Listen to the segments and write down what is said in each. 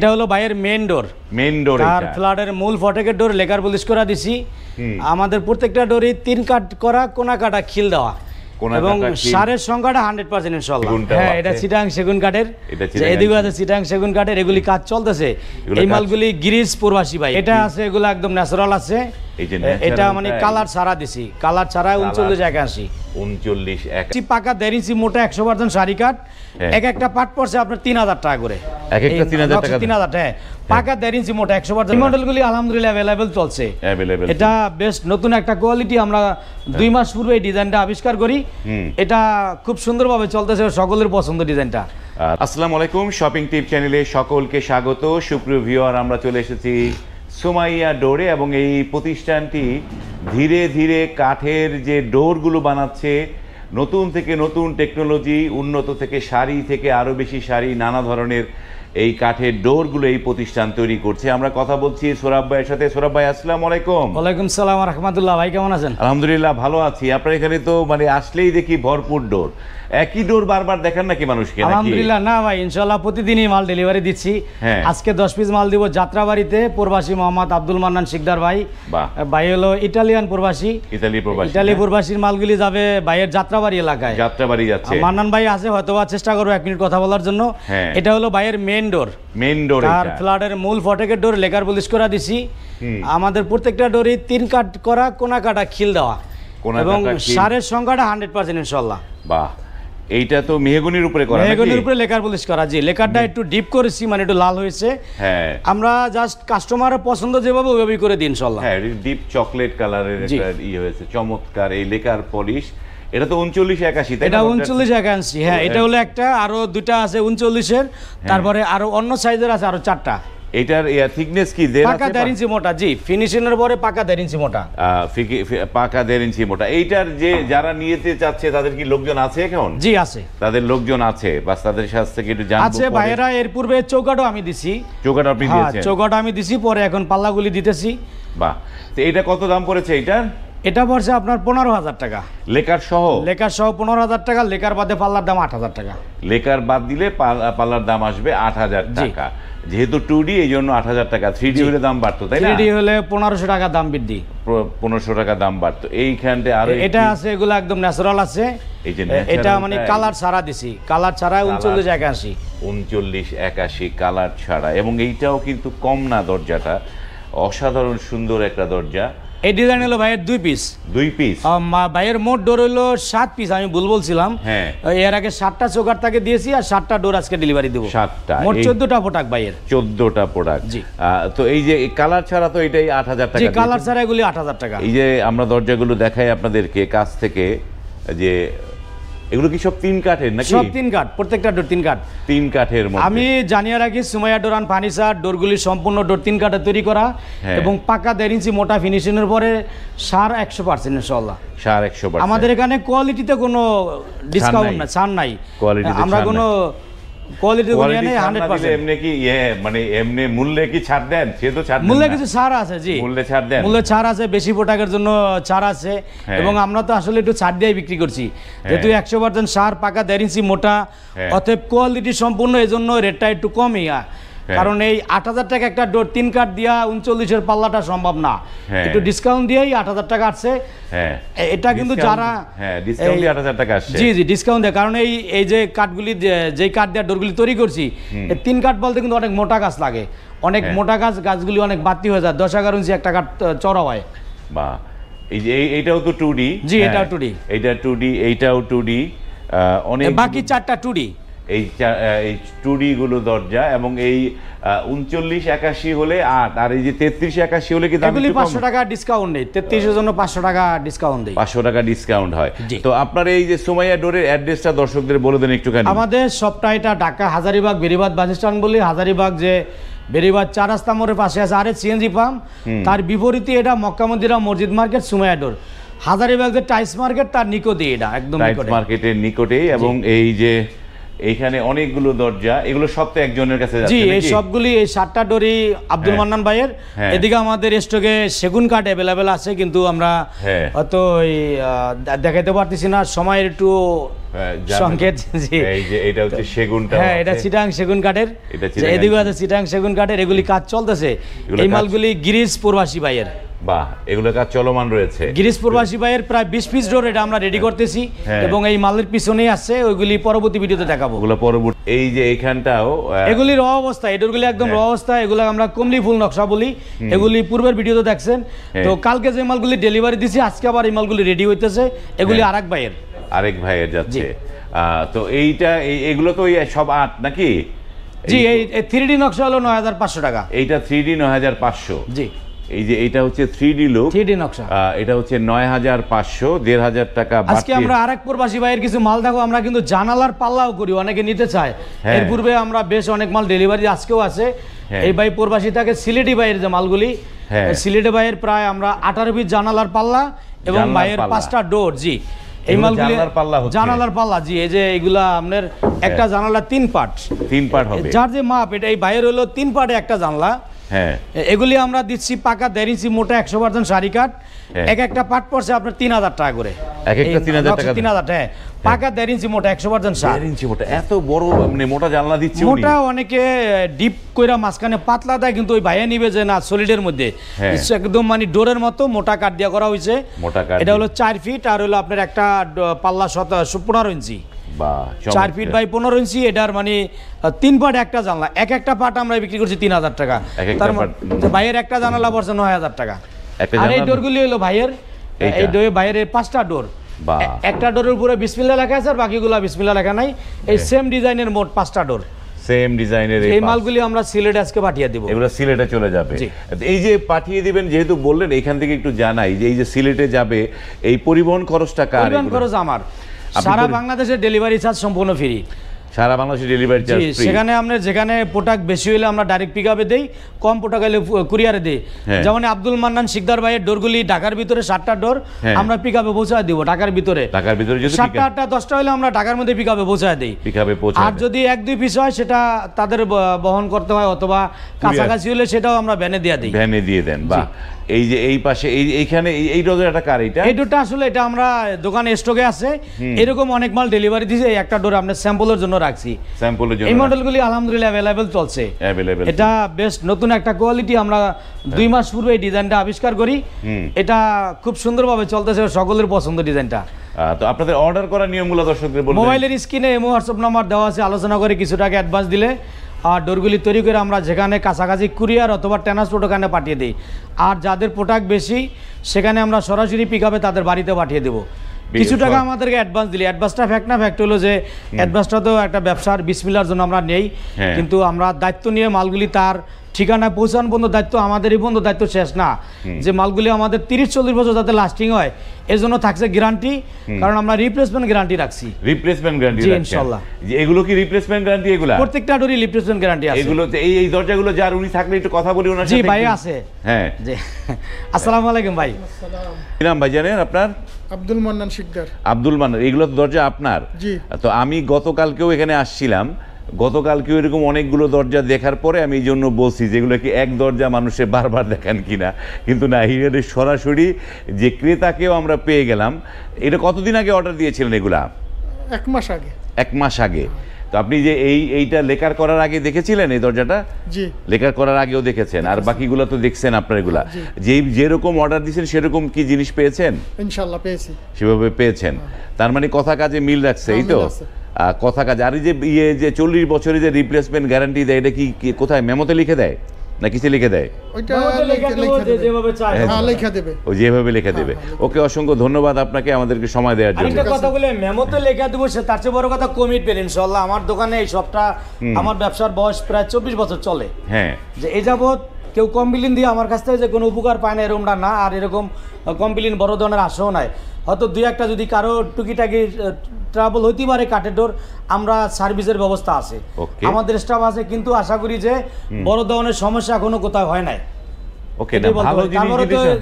এটা হলো বাইরের মেইন ডোর। আর ফ্ল্যাটের মূল ফটকের ডোর লেকার পলিশ করা দিছি। আমাদের প্রত্যেকটা ডোরই 3 কাট করা, কোনা কাটা খিল দেওয়া এবং সারের সংখ্যাটা 100% ইনশাআল্লাহ। হ্যাঁ, এটা চিটাং সেগুন কাঠের, এদিকে আছে চিটাং সেগুন কাঠের, এগুলি কাজ চলতেছে। এই মালগুলি গিরিজ প্রবাসী ভাই, এটা আছে এগুলো একদম ন্যাচারাল আছে। এটা মানে কালার ছাড়া দিছি, কালার ছাড়া 3981 39 পাকা 1.5 ইঞ্চি মোটা 100% শাড়ি কাঠ। এক একটা পাট পড়ছে আপনার 3000 টাকা করে, এক একটা 3000 টাকা 3000 টাকা পাকা 1.5 ইঞ্চি মোটা 100%। মডেলগুলি আলহামদুলিল্লাহ अवेलेबल চলছে। এটা বেস্ট নতুন একটা কোয়ালিটি, আমরা 2 মাস পূর্বে এই ডিজাইনটা আবিষ্কার করি। এটা খুব সুন্দরভাবে চলতেছে, সকলের পছন্দ ডিজাইনটা। আসসালামু আলাইকুম, শপিং টিপ চ্যানেলে সকলকে স্বাগত। সুপ্রিয় ভিউয়ার, আমরা চলে এসেছি সুমাইয়া ডোরে এবং এই প্রতিষ্ঠানটি ধীরে ধীরে কাঠের যে ডোরগুলো বানাচ্ছে, নতুন থেকে নতুন টেকনোলজি, উন্নত থেকে শাড়ি থেকে আরও বেশি শাড়ি, নানা ধরনের এই কাঠের ডোরগুলো এই প্রতিষ্ঠান তৈরি করছে। আমরা কথা বলছি সোরাব ভাইয়ের সাথে। সোরাব ভাই, আসসালামু আলাইকুম। ওয়ালাইকুম সালাম ওয়া রাহমাতুল্লাহ। ভাই কেমন আছেন? আলহামদুলিল্লাহ ভালো আছি। আপনার এখানে তো মানে আসলেই দেখি ভরপুর ডোর। একই ডোর বারবার দেখেন নাকি মানুষকে? আলহামদুলিল্লাহ না ভাই, ইনশাআল্লাহ প্রতিদিনই মাল ডেলিভারি দিচ্ছি। আজকে 10 পিস মাল দিব যাত্রাবাড়িতে। প্রবাসী মোহাম্মদ আব্দুল মান্নান শিকদার ভাই, ভাই হলো ইটালিয়ান প্রবাসী, ইটালি প্রবাসীর মালগুলি যাবে ভাইয়ের যাত্রাবাড়ি এলাকায়। যাত্রাবাড়ি যাচ্ছে। মান্নান ভাই আছে, হয়তো চেষ্টা করবো 1 মিনিট কথা বলার জন্য। এটা হলো ভাইয়ের মেইন ডোর। আর ফ্ল্যাটের মূল ফটকের ডোর লেকার পলিশ করা দিছি। আমাদের প্রত্যেকটা ডোরই 3 কাট করা, কোনা কাটা খিল দেওয়া এবং সারের সংখ্যাটা 100% ইনশাআল্লাহ। বাহ, এইটা তো মেহগনির উপরে করা, মেহগনির উপরে লেকার পলিশ করা। জি, লেকারটা একটু ডিপ করেছি, মানে একটু লাল হয়েছে। হ্যাঁ, আমরা জাস্ট কাস্টমারের পছন্দ যেভাবে ওইভাবেই করে দিই ইনশাআল্লাহ। হ্যাঁ, ডিপ চকলেট কালারের একটা হয়েছে, চমৎকার এই লেকার পলিশ। এটা তো 3981, তাই না? এটা 3981। হ্যাঁ, এটা হলো একটা, আরো দুটো আছে 39 এর, তারপরে আরো অন্য সাইজের আছে আরো 4টা। এটার থিকনেস কি? পাকা 1.5 ইঞ্চি মোটা। জি, ফিনিশিং এর পরে পাকা 1.5 ইঞ্চি মোটা। পাকা 1.5 ইঞ্চি মোটা। এইটার যে যারা নিতে চাচ্ছে তাদের কি লোকজন আছে এখন? জি আছে, তাদের লোকজন আছে, বাস তাদের কাছ থেকে একটু জানবো। আছে ভাইয়েরা। এর পূর্বে চৌকাটও আমি দিছি। চৌকাট আপনি দিয়েছেন? চৌকাট আমি দিছি, পরে এখন পাল্লাগুলি দিতেছি। বাহ, তো এটা কত দাম পড়েছে এইটার? এটা পড়ছে আপনার 15,000 টাকা লেকার সহ। লেকার সহ 15,000 টাকা। লেকার বাদে পাল্লার দাম 8,000 টাকা। লেকার বাদ দিলে পাল্লার দাম আসবে 8,000 টাকা। যেহেতু 2D এই জন্য 8,000 টাকা। 3D হলে দাম বাড়তো, তাই না? 3D হলে 1500 টাকা দাম বৃদ্ধি, 1500 টাকা দাম বাড়তো। এইখানতে আর এটা আছে, এগুলো একদম ন্যাচারাল আছে। এটা মানে কালার ছাড়া দিছি, কালার ছাড়া 3981 3981 কালার ছাড়া। এবং এইটাও কিন্তু কম না, দরজাটা অসাধারণ সুন্দর একটা দরজা। এই ডিজাইন হলো ভাইয়ের 2 পিস। 2 পিস ভাইয়ের মোট ডোর হলো 7 পিস। আমি ভুল বলছিলাম। হ্যাঁ, এর আগে 7টা চৌকাট তাকে দিয়েছি, আর 7টা ডোর আজকে ডেলিভারি দেবো। 7টা, মোট 14টা প্রোডাক্ট ভাইয়ের। 14টা প্রোডাক্ট। জি। তো এই যে কালার ছাড়া তো এটাই 8,000 টাকা। জি, কালার ছাড়া এগুলি 8,000 টাকা। এই যে আমরা দরজাগুলো দেখাই আপনাদেরকে কাছ থেকে, যে এগুলো কি সব 3 কাঠের নাকি? সব 3 কাঠ, প্রত্যেকটা ডোর 3 কাঠ। 3 কাঠের মধ্যে। আমি জানিয়ে রাখি, সুমাইয়া ডোর অ্যান্ড ফার্নিচার ডোরগুলি সম্পূর্ণ ডোর 3 কাঠে তৈরি করা এবং পাকা 1.5 ইঞ্চি মোটা ফিনিশিং এর পরে সার 100% ইনশাআল্লাহ। সার 100%। আমাদের এখানে কোয়ালিটিতে কোনো ডিসকাউন্ট না, ছাড় নাই। আমরা কোনো কোয়ালিটি বলি না 100%। এমনি কি মানে এমনি মূল্যে কি ছাড় দেন? সে তো ছাড় দেন, মূল্যে কিছু ছাড় আছে। জি, মূল্যে ছাড় দেন। মূল্যে ছাড় আছে, বেশি প্রোডাক্টের জন্য ছাড় আছে। এবং আমরা তো আসলে একটু ছাড় দিয়ে বিক্রি করছি, যেহেতু 100% সার, পাকা 1.5 ইঞ্চি মোটা, অতএব কোয়ালিটি সম্পূর্ণ, এজন্য রেটটা একটু কমই। কারণ এই 8,000 টাকা একটা ডোর 3 কাঠ দিয়া 39 এর পাল্লাটা সম্ভব না। একটু ডিসকাউন্ট দিয়েই 8,000 টাকা আসছে। এটা কিন্তু যারা ডিসকাউন্ট দিয়ে 8,000 টাকা আসছে। জি জি, ডিসকাউন্ট দেয়। কারণ এই যে কাঠগুলি, যে কাঠ দিয়ে ডোরগুলি তৈরি করছি, এই 3 কাঠ বলতে কিন্তু অনেক মোটা গাছ লাগে, অনেক মোটা গাছগুলি অনেক বাতি হয়ে যায়, 10-11 ইঞ্চি একটা কাঠ চড়া হয়। বা এই যে এইটাও তো 2D। জি, এটাও 2D। এইটা 2D, এইটাও 2D। অনেক বাকি 4টা 2D। এই 2D গুলো দরজা। এবং এই 3981 হলে 8, আর এই যে 3381 হলে কি দাম? এগুলি 500 টাকা ডিসকাউন্ট নেই, 33 এর জন্য 500 টাকা ডিসকাউন্ট দেই। 500 টাকা ডিসকাউন্ট হয়। তো আপনার এই যে সুমাইয়া ডোরের অ্যাড্রেসটা দর্শকদের বলে দেন একটুখানি। আমাদের সবটা এটা ঢাকা হাজারীবাগ বেরিবাদ বাস স্ট্যান্ড বলি। হাজারীবাগ যে বেরিবাদ 4 রাস্তা মোড়ের পাশে আছে আরে সিএনজি পাম্প, তার বিপরীতে এটা মক্কা মদিনা মসজিদ মার্কেট সুমাইয়া ডোর। হাজারীবাগ যে টাইস মার্কেট, তার নিকটে এটা, একদম টাইস মার্কেটের নিকটেই। এবং এই যে এইখানে অনেকগুলো দরজা, এগুলো সব তো একজনের কাছে যাচ্ছে জি, এই নাকি? সবগুলি এই 7টা ডোরি আব্দুল মান্নান ভাইয়ের। এদিকে আমাদের স্টকে সেগুন কাঠ অ্যাভেলেবেল আছে, কিন্তু আমরা হয়তো দেখাইতে পারতেছি না, সময়ের একটু সংকেত। জি, এই যে এটা হচ্ছে সেগুনটা, হ্যাঁ এটা চিটাং সেগুন কাঠের, এদিকে আছে চিটাং সেগুন কাঠের, এগুলি কাজ চলতেছে। এই মালগুলি গিরিশ প্রবাসী ভাইয়ের। বাহ, এগুলো কাজ চলমান রয়েছে। গিরিশ প্রবাসী ভাইয়ের প্রায় 20 পিস ডোর এটা আমরা রেডি করতেছি, এবং এই মালের পিছনেই আছে, ওইগুলি পরবর্তী ভিডিওতে দেখাবো। ওগুলো পরবর্তী, এই যে এইখানটাও এগুলি র অবস্থা, এই ডোরগুলি একদম র অবস্থা, এগুলো আমরা কমলি ফুল নকশা বলি, এগুলি পূর্বের ভিডিওতে দেখছেন। তো কালকে যে মালগুলি ডেলিভারি দিছি, আজকে আবার এই মালগুলি রেডি হইতেছে, এগুলি আরেক ভাইয়ের যাচ্ছে। তো এইটা এগুলো তো সব 8 নাকি? জি, এই 3D নকশা হলো 9500 টাকা। এইটা 3D 9500। জি, এই যে এটা হচ্ছে 3D লুক, 3D নকশা, এটা হচ্ছে 9500, 1500 টাকা। আজকে আমরা আরেক প্রবাসী ভাইয়ের কিছু মাল দেখো, আমরা কিন্তু জানালার পাল্লাও করি, অনেকে নিতে চায়। এর পূর্বে আমরা বেশ অনেক মাল ডেলিভারি আজকেও আছে। এই ভাই প্রবাসী থাকে সিলেটি ভাইয়ের যে মালগুলি, সিলেটি ভাইয়ের প্রায় আমরা 18 পিস জানালার পাল্লা এবং ভাইয়ের 5টা ডোর। জি, এই মালগুলি জানালার পাল্লা। জি, এই যে এগুলা আপনার একটা জানালা 3 পার্ট হবে, যার যে মাপ, এটা এই ভাইয়ের হলো 3 পার্টে একটা জানলা। এগুলি আমরা দিচ্ছি পাকা 1.5 ইঞ্চি মোটা 100% সারি কাঠ। একটা পার্ট পড়ছে আপনার 3000 টাকা করে, একটা 3000 টাকা। 3000, পাকা 1.5 ইঞ্চি মোটা 100% সার। 1.5 ইঞ্চি মোটা, এত বড় মানে মোটা জানলা দিচ্ছে। মোটা অনেকে ডিপ কইরা মাঝখানে পাতলা দেয়, কিন্তু ওই ভাইয়া নিবে যে না সলিডের মধ্যে একদম মানে ডোরের মতো মোটা কাঠ দিয়া করা হয়েছে। এটা হলো 4 ফিট, আর হলো আপনার একটা পাল্লা 15 ইঞ্চি, 4 ফিট বাই 15 ইঞ্চি। এটার মানে 3 পার্ট একটা জানলা, একটা পার্ট আমরা বিক্রি করছি 3000 টাকা। তার মানে ভাইয়ের একটা জানালা পড়ছে 9000 টাকা। আর এই ডোরগুলি হলো ভাইয়ের, এই ডোরে ভাইয়ের 5টা ডোর, একটা ডোরের উপরে বিসমিল্লাহ লেখা আছে, আর বাকিগুলো বিসমিল্লাহ লেখা নাই। এই সেম ডিজাইনের মোট 5টা ডোর, সেম ডিজাইনের। এই মালগুলি আমরা সিলেটে আজকে পাঠিয়ে দেব। এগুলো সিলেটে চলে যাবে। এই যে পাঠিয়ে দিবেন, যেহেতু বললেন, এখান থেকে একটু জানাই যে এই যে সিলেটে যাবে, এই পরিবহন খরচটা কার? পরিবহন খরচ আমার। সারা বাংলাদেশের ডেলিভারি চার্জ সম্পূর্ণ ফ্রি। সারা বাংলাদেশে ডেলিভারি চার্জ ফ্রি। সেখানে আমরা যেখানে প্রোডাক্ট বেশি হলে আমরা ডাইরেক্ট পিকআপে দেই, কম প্রোডাক্ট হলে কুরিয়ারে দেই। যেমন আব্দুল মান্নান শিকদার ভাইয়ের ডোরগুলি ঢাকার ভিতরে 7টা ডোর আমরা পিকআপে পৌঁছায় দিব। ঢাকার ভিতরে যদি 7টা 8টা 10টা হলে আমরা ঢাকার মধ্যে পিকআপে পৌঁছায় দেই। আর যদি 1-2 পিস হয় সেটা তাদের বহন করতে হয়, অথবা কাছাকাছি হলে সেটাও আমরা ভ্যানে দিয়ে দেন। বা এই যে এই পাশে এইখানে এই ডোরটা কার? এই ডোরটা আসলে এটা আমরা দোকানে স্টকে আছে, এরকম অনেক মাল ডেলিভারি দিয়েছে। এই একটা ডোর আমরা স্যাম্পলের জন্য রাখছি। এই মডেলগুলি আলহামদুলিল্লাহ অ্যাভেলেবেল চলছে। এটা বেশ নতুন একটা কোয়ালিটি। আমরা 2 মাস পূর্বে এই ডিজাইনটা আবিষ্কার করি, এটা খুব সুন্দরভাবে চলতেছে, সকলের পছন্দ ডিজাইনটা। তো আপনাদের অর্ডার করার নিয়মগুলো দর্শকদের বলুন। মোবাইলের স্ক্রিনে এমো হোয়াটসঅ্যাপ নাম্বার দেওয়া আছে, আলোচনা করে কিছু টাকা অ্যাডভান্স দিলে আর ডোরগুলি তৈরি করে আমরা যেখানে কাছাকাছি কুরিয়ার অথবা ট্রান্সপোর্ট ওখানে পাঠিয়ে দিই। আর যাদের প্রোডাক্ট বেশি সেখানে আমরা সরাসরি পিকআপে তাদের বাড়িতে পাঠিয়ে দেবো। কিছু টাকা আমাদেরকে অ্যাডভান্স দিলে, অ্যাডভান্সটা ফ্যাক্ট না, ফ্যাক্ট হলো যে অ্যাডভান্সটা তো একটা ব্যবসার বিসমিল্লার জন্য আমরা নেই, কিন্তু আমরা দায়িত্ব নিয়ে মালগুলি তার ঠিকানায় পৌঁছানো পর্যন্ত দায়িত্ব আমাদেরই, পর্যন্ত দায়িত্ব শেষ না। যে মালগুলি আমাদের 30-40 বছর যাতে লাস্টিং হয়, এর জন্য থাকছে গ্যারান্টি, কারণ আমরা রিপ্লেসমেন্ট গ্যারান্টি রাখছি। রিপ্লেসমেন্ট গ্যারান্টি ইনশাআল্লাহ। এগুলো কি রিপ্লেসমেন্ট গ্যারান্টি? এগুলো প্রত্যেকটা ডোরই রিপ্লেসমেন্ট গ্যারান্টি আছে। এগুলো এই দরজাগুলো যার উনি থাকলে একটু কথা বলি ওনার সাথে। জি ভাই আছে। হ্যাঁ জি, আসসালামু আলাইকুম ভাই। কি নাম ভাই জানেন আপনার? আব্দুল মান্নান শিকদার। আব্দুল মান্নান, এগুলো তো দরজা আপনার? জি। তো আমি গতকালকেও এখানে আসছিলাম, গতকালকেও এরকম অনেকগুলো দরজা দেখার পরে আমি এই জন্য বলছি যেগুলো কি এক দরজা মানুষে বারবার দেখান কিনা, কিন্তু না, হিরের সরাসরি যে ক্রেতাকেও আমরা পেয়ে গেলাম। এটা কতদিন আগে অর্ডার দিয়েছিলেন এগুলা? 1 মাস আগে। 1 মাস আগে। তো আপনি যে এইটা লেকার করার আগে দেখেছিলেন এই দরজাটা? জি। লেকার করার আগেও দেখেছেন, আর বাকিগুলো তো দেখছেন আপনার এগুলা। যেরকম অর্ডার দিয়েছেন সেরকম কি জিনিস পেয়েছেন? ইনশাআল্লাহ পেয়েছি। সেভাবে পেয়েছেন, তার মানে কথা কাজে মিল রাখছে, এই তো কথা কাজ। আর এই যে 40 বছরের যে রিপ্লেসমেন্ট গ্যারান্টি দেয়, এটা কি কোথায় মেমোতে লিখে দেয় না কিছু লিখে দেয়? যেভাবে লিখে দেবে। ওকে, অসংখ্য ধন্যবাদ আপনাকে আমাদেরকে সময় দেওয়ার জন্য। কথা বলে মেমোতে লেখা দেবো, তার চেয়ে বড় কথা কমিটমেন্ট। ইনশাআল্লাহ আমার দোকানে এই সবটা, আমার ব্যবসার বয়স প্রায় 24 বছর চলে। হ্যাঁ, যে এই যাবৎ কেউ কমপ্লেন দিয়ে আমার কাছ থেকে যে কোনো উপকার পায় না এরকমটা না। আর এরকম কমপ্লেন বড় ধরনের আসেও নাই। হয়তো 2-1টা যদি কারো টুকিটাকি ট্রাবল হইতে পারে কাঠের ডোর, আমরা সার্ভিসের ব্যবস্থা আছে, আমাদের স্টাফ আছে, কিন্তু আশা করি যে বড় ধরনের সমস্যা এখনো কোথাও হয় নাই। ওকে, এটাই বলতে ভালো পারি। জিনিস তারপরে তো দিতেছেন।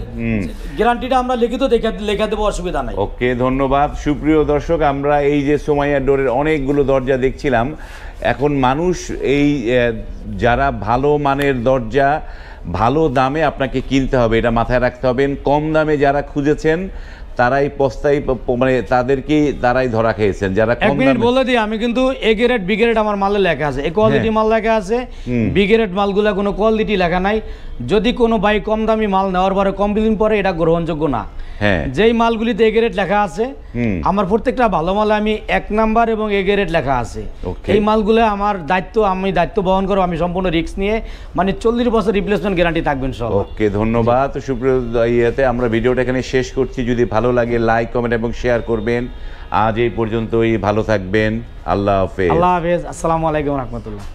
গ্যারান্টিটা আমরা লিখিত লেখা দেবো, অসুবিধা নাই। ওকে, ধন্যবাদ। সুপ্রিয় দর্শক, আমরা এই যে সুমাইয়া ডোরের অনেকগুলো দরজা দেখছিলাম। এখন মানুষ এই যারা ভালো মানের দরজা ভালো দামে আপনাকে কিনতে হবে, এটা মাথায় রাখতে হবে। কম দামে যারা খুঁজেছেন তারাই পস্তাই, মানে তারাই ধরা খেয়েছেন। যারা এক কম মিনিট দামে, বলে দিই, আমি কিন্তু এ গ্রেড বি গ্রেড আমার মালে লেখা আছে, এ কোয়ালিটি মাল লেখা আছে। বি গ্রেড মালগুলা কোনো কোয়ালিটি লেখা নাই। যদি কোনো ভাই কম দামি মাল নেওয়ার পরে কমপ্লেন পরে, এটা গ্রহণযোগ্য না। হ্যাঁ, যেই মালগুলিতে এ গ্রেড লেখা আছে, আমার প্রত্যেকটা ভালো মালে আমি 1 নাম্বার এবং এ গ্রেড লেখা আছে। Okay. এই মালগুলো আমার দায়িত্ব, আমি দায়িত্ব বহন করব, আমি সম্পূর্ণ রিস্ক নিয়ে, মানে 40 বছর রিপ্লেসমেন্ট গ্যারান্টি থাকবে ইনশাআল্লাহ। ওকে, ধন্যবাদ। সুপ্রিয় ইয়েতে আমরা ভিডিওটা এখানে শেষ করছি। যদি ভালো লাগে লাইক, কমেন্ট এবং শেয়ার করবেন। আজ এই পর্যন্তই, ভালো থাকবেন। আল্লাহ হাফেজ। আল্লাহ হাফেজ। আসসালামু আলাইকুম রহমতুল্লাহ।